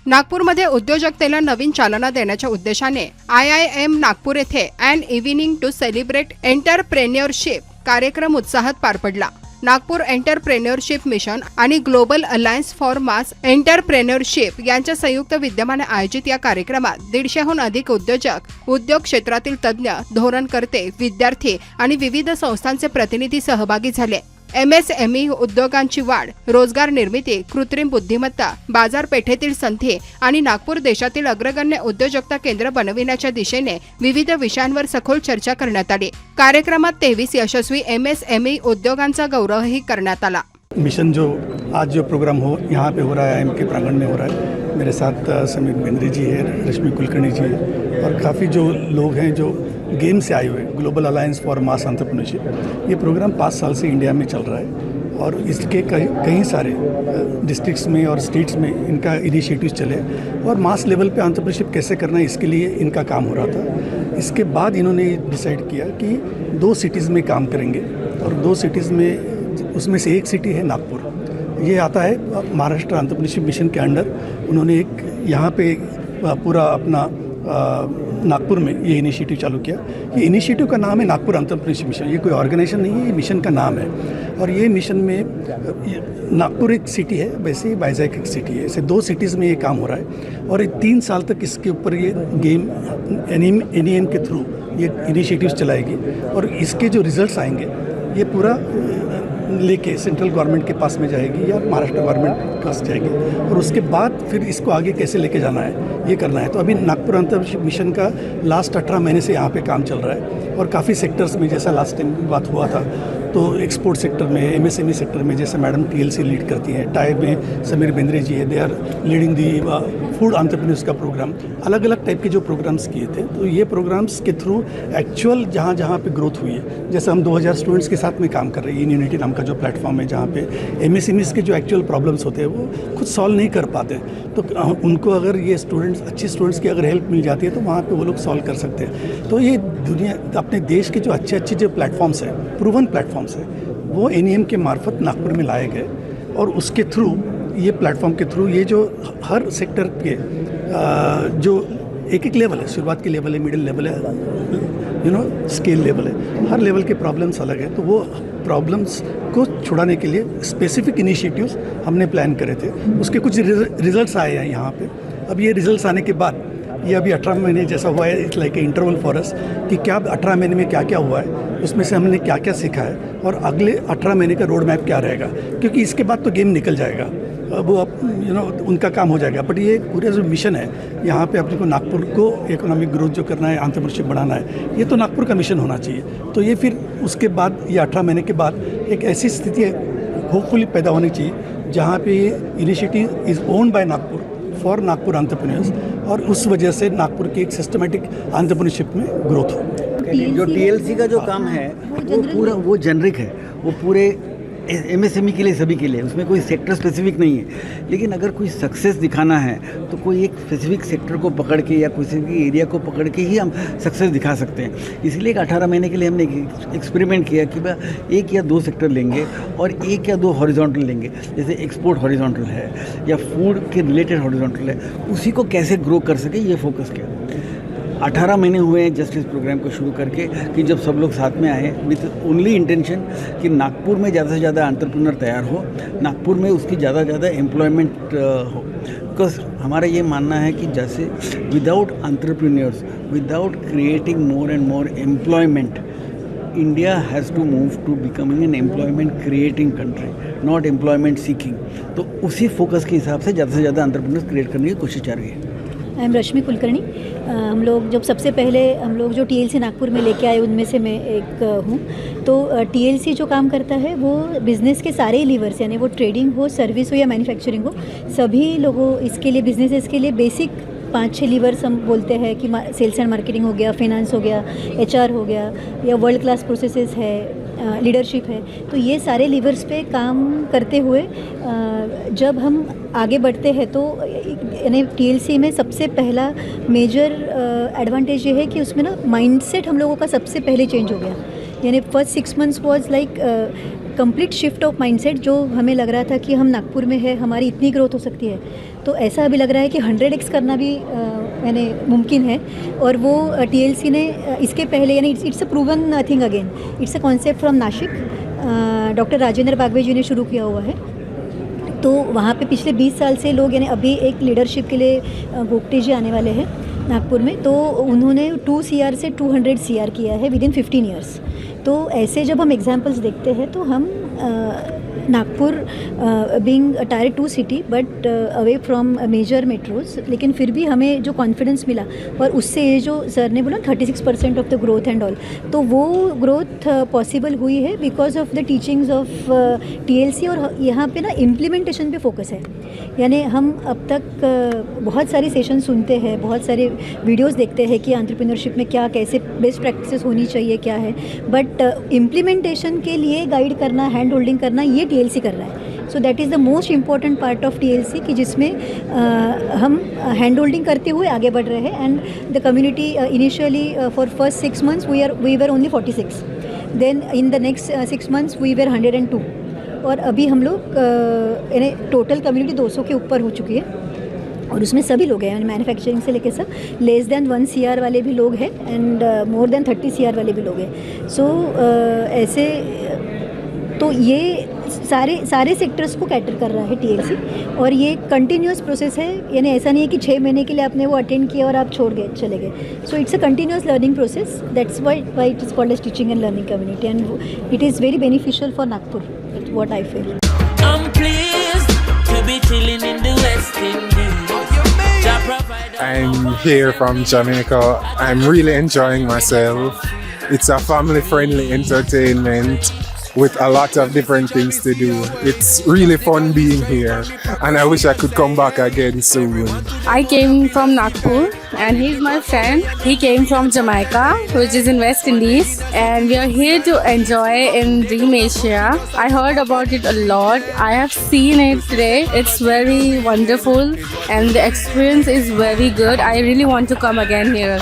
नागपूरमध्ये उद्योजकतेला नवीन चालना देण्याच्या उद्देशाने IIM नागपूर येथे an evening to celebrate entrepreneurship कार्यक्रम उत्साहात पार पडला। नागपूर एंटरप्रेन्योरशिप मिशन आणि global alliance for mass entrepreneurship यांच्या संयुक्त विद्यमाने आयोजित या कार्यक्रमात 150हून अधिक उद्योजक, उद्योग क्षेत्रातील तज्ज्ञ, धोरणकर्ते, विद्यार्थी आणि विविध संस्थांचे प्रतिनिधी सहभागी झाले। MSME उद्योगांची वाढ, रोजगार निर्मिती, कृत्रिम बुद्धिमत्ता, बाजारपेठेतील संधी आणि नागपूर देशातील अग्रगण्य उद्योजकता केंद्र बनविण्याच्या दिशेने विविध विषयांवर सखोल चर्चा करण्यात आली। कार्यक्रमात 23 यशस्वी MSME उद्योगांचा गौरवही करण्यात आला। मिशन जो आज जो प्रोग्राम यहाँ पे हो रहा है, IIM के प्रांगण में हो रहा है, मेरे साथ समीर बेंद्रे जी है, रश्मि कुलकर्णी जी है और काफ़ी जो लोग हैं जो गेम से आए हुए, global alliance for mass entrepreneurship. ये प्रोग्राम 5 साल से इंडिया में चल रहा है और इसके कई सारे डिस्ट्रिक्ट्स में और स्टेट्स में इनका इनिशिएटिव्स चले और मास लेवल पे एंटरप्रेन्योरशिप कैसे करना है इसके लिए इनका काम हो रहा था। इसके बाद इन्होंने डिसाइड किया कि 2 सिटीज़ में काम करेंगे और 2 सिटीज़ में, उसमें से एक सिटी है नागपुर। ये आता है महाराष्ट्र एंटरप्रेन्योरशिप मिशन के अंडर। उन्होंने एक यहाँ पे पूरा अपना नागपुर में ये इनिशिएटिव चालू किया। ये इनिशिएटिव का नाम है नागपुर एंटरप्रेन्योरशिप मिशन। ये कोई ऑर्गेनाइजेशन नहीं है, ये मिशन का नाम है। और ये मिशन में नागपुर एक सिटी है, वैसे ही वाइजैक एक सिटी है। ऐसे 2 सिटीज़ में ये काम हो रहा है और 3 साल तक इसके ऊपर ये गेम NEM के थ्रू ये इनिशिएटिव्स चलाएगी और इसके जो रिजल्ट्स आएंगे ये पूरा लेके सेंट्रल गवर्नमेंट के पास में जाएगी या महाराष्ट्र गवर्नमेंट के पास जाएगी और उसके बाद फिर इसको आगे कैसे लेके जाना है ये करना है। तो अभी नागपुर एंटरप्रेन्योरशिप मिशन का लास्ट 18 महीने से यहाँ पे काम चल रहा है और काफ़ी सेक्टर्स में, जैसा लास्ट टाइम बात हुआ था, तो एक्सपोर्ट सेक्टर में, MSME सेक्टर में, जैसे मैडम TLC लीड करती हैं, टाई में समीर बेंद्रे जी है, they are leading the food entrepreneurs का प्रोग्राम। अलग अलग टाइप के जो प्रोग्राम्स किए थे, तो ये प्रोग्राम्स के थ्रू एक्चुअल जहाँ जहाँ पे ग्रोथ हुई है, जैसे हम 2000 स्टूडेंट्स के साथ में काम कर रहे हैं। यूनिटी नाम का जो प्लेटफॉर्म है जहाँ पे MSMEs के जो एक्चुअल प्रॉब्लम्स होते हैं वो खुद सॉल्व नहीं कर पाते, तो उनको अगर ये स्टूडेंट्स, अच्छे स्टूडेंट्स की अगर हेल्प मिल जाती है तो वहाँ पे वो लोग सॉल्व कर सकते हैं। तो ये दुनिया, अपने देश के जो अच्छे जो प्लेटफॉर्म्स हैं, प्रूवन प्लेटफॉर्म्स हैं, वो NEM के मार्फत नागपुर में लाए गए और उसके थ्रू, ये प्लेटफॉर्म के थ्रू, ये जो हर सेक्टर के जो एक लेवल है, शुरुआत की लेवल है, मिडिल लेवल है, स्केल लेवल है, हर लेवल के प्रॉब्लम्स अलग है। तो वो प्रॉब्लम्स को छुड़ाने के लिए स्पेसिफिक इनिशिएटिव्स हमने प्लान करे थे। उसके कुछ रिजल्ट्स आए हैं यहाँ पे। अब ये रिजल्ट्स आने के बाद, ये अभी 18 महीने जैसा हुआ है, it's like a interval for us कि क्या 18 महीने में क्या क्या हुआ है, उसमें से हमने क्या क्या सीखा है और अगले 18 महीने का रोड मैप क्या रहेगा, क्योंकि इसके बाद तो गेम निकल जाएगा, वो उनका काम हो जाएगा। बट ये पूरा जो मिशन है यहाँ पे अपने को नागपुर को इकोनॉमिक ग्रोथ जो करना है, एंटरप्रेन्योरशिप बढ़ाना है, ये तो नागपुर का मिशन होना चाहिए। तो ये फिर उसके बाद, ये 18 महीने के बाद एक ऐसी स्थिति होपफुली पैदा होनी चाहिए जहाँ पे ये initiative is owned by Nagpur for Nagpur entrepreneurs और उस वजह से नागपुर की एक सिस्टमेटिक एंटरप्रेन्योरशिप में ग्रोथ हो। जो TLC का जो काम है वो पूरा, वो जेनरिक है, वो पूरे MSME के लिए, सभी के लिए, उसमें कोई सेक्टर स्पेसिफिक नहीं है। लेकिन अगर कोई सक्सेस दिखाना है तो कोई एक स्पेसिफिक सेक्टर को पकड़ के या किसी भी एरिया को पकड़ के ही हम सक्सेस दिखा सकते हैं। इसलिए 18 महीने के लिए हमने एक्सपेरिमेंट किया कि भाई 1 या 2 सेक्टर लेंगे और 1 या 2 हॉरिजॉन्टल लेंगे, जैसे एक्सपोर्ट हॉरिजॉन्टल है या फूड के रिलेटेड हॉरिजॉन्टल है, उसी को कैसे ग्रो कर सके ये फोकस किया। 18 महीने हुए हैं जस्ट इस प्रोग्राम को शुरू करके, कि जब सब लोग साथ में आए विथ ओनली इंटेंशन कि नागपुर में ज़्यादा से ज़्यादा एंटरप्रेन्योर तैयार हो, नागपुर में उसकी ज़्यादा से ज़्यादा एम्प्लॉयमेंट हो। बिकॉज हमारा ये मानना है कि जैसे without entrepreneurs, without creating more and more employment, India has to move to becoming an employment creating country, not employment seeking. तो उसी फोकस के हिसाब से ज़्यादा एंटरप्रेन्योर्स क्रिएट करने की कोशिश जा रही है। आई एम रश्मि कुलकर्णी। हम लोग जब सबसे पहले हम लोग जो TLC नागपुर में लेके आए उनमें से मैं एक हूँ। तो TLC जो काम करता है वो बिज़नेस के सारे लीवर्स, यानी वो ट्रेडिंग हो, सर्विस हो या मैन्युफैक्चरिंग हो, सभी लोगों इसके लिए, बिजनेसेस के लिए बेसिक 5-6 लीवर्स हम बोलते हैं कि सेल्स एंड मार्केटिंग हो गया, फाइनेंस हो गया, HR हो गया, या वर्ल्ड क्लास प्रोसेसेस है, लीडरशिप है। तो ये सारे लीवर्स पे काम करते हुए जब हम आगे बढ़ते हैं तो यानी TLC में सबसे पहला मेजर एडवांटेज ये है कि उसमें ना माइंडसेट हम लोगों का सबसे पहले चेंज हो गया। यानी first 6 months was like complete shift of mindset, जो हमें लग रहा था कि हम नागपुर में है, हमारी इतनी ग्रोथ हो सकती है। तो ऐसा अभी लग रहा है कि 100x करना भी यानी मुमकिन है। और वो TLC ने इसके पहले यानी it's a proven thing again, it's a concept from Nashik, doctor Rajendra Bagwe ji ने शुरू किया हुआ है। तो वहाँ पे पिछले 20 साल से लोग यानी अभी एक लीडरशिप के लिए गोगटे जी आने वाले हैं नागपुर में, तो उन्होंने 2 CR से 200 CR किया है विद इन 15 ईयर्स। तो ऐसे जब हम एग्जांपल्स देखते हैं तो हम Nagpur being a tier 2 city but away from major metros, लेकिन फिर भी हमें जो कॉन्फिडेंस मिला और उससे ये जो सर ने बोला 36% of the growth and all, तो वो ग्रोथ पॉसिबल हुई है because of the teachings of TLC। और यहाँ पे ना इम्प्लीमेंटेशन पे फोकस है, यानी हम अब तक बहुत सारी सेशन सुनते हैं, बहुत सारे वीडियोस देखते हैं कि एंटरप्रेन्योरशिप में क्या कैसे बेस्ट प्रैक्टिसेस होनी चाहिए क्या है, बट इम्प्लीमेंटेशन के लिए गाइड करना, हैंड होल्डिंग करना, ये TLC कर रहा है। So that is the most important part of TLC कि जिसमें हम हैंड होल्डिंग करते हुए आगे बढ़ रहे हैं। And the community initially for first 6 months we were only 46, then in the next 6 months we were 102, और अभी हम लोग यानी टोटल कम्युनिटी 200 के ऊपर हो चुकी है। और उसमें सभी लोग हैं, मैन्युफैक्चरिंग से लेकर सब, लेस देन 1 CR वाले भी लोग हैं एंड मोर देन 30 CR वाले भी लोग हैं। सो ऐसे तो ये सारे सेक्टर्स को कैटर कर रहा है TLC, और ये कंटिन्यूस प्रोसेस है, यानी ऐसा नहीं है कि 6 महीने के लिए आपने वो अटेंड किया और आप छोड़ गए चले गए। So it's a continuous learning process, that's why it is called as teaching and learning community, and it is very beneficial for Nagpur, that's what I feel. I'm pleased to be chilling in the West Indies. I'm here from Jamaica. I'm really enjoying myself. It's a family-friendly entertainment with a lot of different things to do. It's really fun being here, and I wish I could come back again soon. I came from Nagpur and he's my friend. He came from Jamaica, which is in West Indies, and we are here to enjoy in Dream Asia. I heard about it a lot. I have seen it today. It's very wonderful and the experience is very good. I really want to come again here.